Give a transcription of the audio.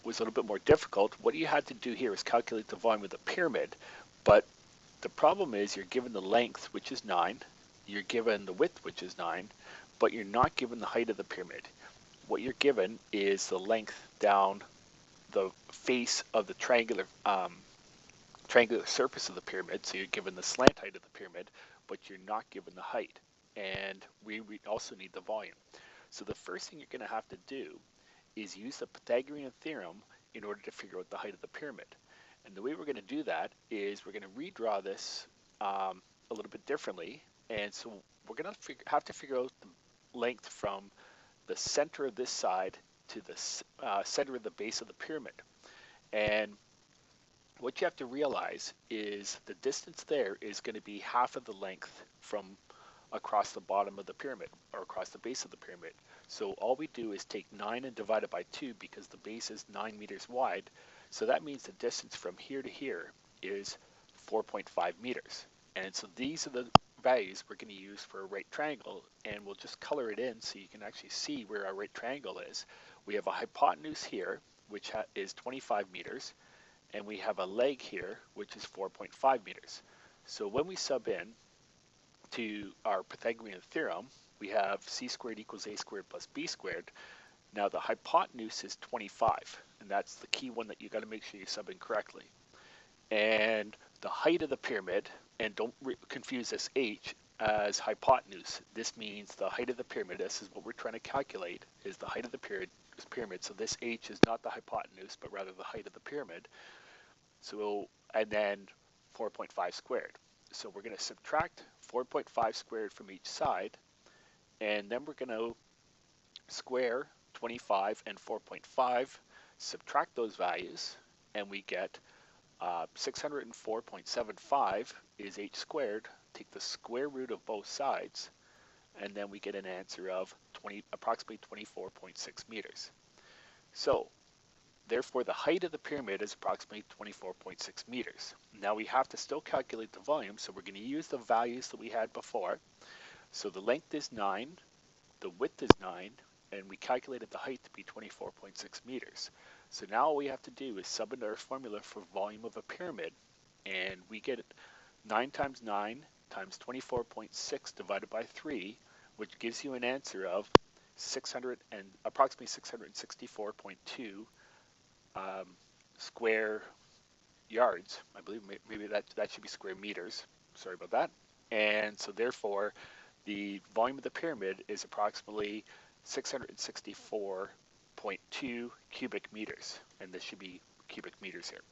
was a little bit more difficult. What you had to do here is calculate the volume of the pyramid, but the problem is you're given the length, which is 9, you're given the width, which is 9, but you're not given the height of the pyramid. What you're given is the length down the face of the triangular surface of the pyramid, so you're given the slant height of the pyramid, but you're not given the height. And we also need the volume. So the first thing you're going to have to do is use the Pythagorean Theorem in order to figure out the height of the pyramid. And the way we're going to do that is we're going to redraw this a little bit differently. And so we're going to have to figure out the length from the center of this side to the center of the base of the pyramid. And what you have to realize is the distance there is going to be half of the length from across the bottom of the pyramid or across the base of the pyramid. So all we do is take 9 and divide it by 2 because the base is 9 meters wide. So that means the distance from here to here is 4.5 meters. And so these are the values we're going to use for a right triangle, and we'll just color it in so you can actually see where our right triangle is. We have a hypotenuse here, which is 25 meters, and we have a leg here, which is 4.5 meters. So when we sub in to our Pythagorean theorem, we have c squared equals a squared plus b squared. Now the hypotenuse is 25, and that's the key one that you got to make sure you sub in correctly. And the height of the pyramid, and don't confuse this h as hypotenuse. This means the height of the pyramid, this is what we're trying to calculate, is the height of the pyramid. So this h is not the hypotenuse, but rather the height of the pyramid. So, and then 4.5 squared. So we're going to subtract 4.5 squared from each side, and then we're going to square 25 and 4.5, subtract those values, and we get 604.75 is h squared. Take the square root of both sides, and then we get an answer of approximately 24.6 meters. So therefore, the height of the pyramid is approximately 24.6 meters. Now we have to still calculate the volume, so we're going to use the values that we had before. So the length is 9, the width is 9, and we calculated the height to be 24.6 meters. So now all we have to do is sub into our formula for volume of a pyramid, and we get 9 times 9 times 24.6 divided by 3, which gives you an answer of approximately 664.2 square yards. I believe maybe that should be square meters. Sorry about that. And so therefore, the volume of the pyramid is approximately 664.2 cubic meters. And this should be cubic meters here.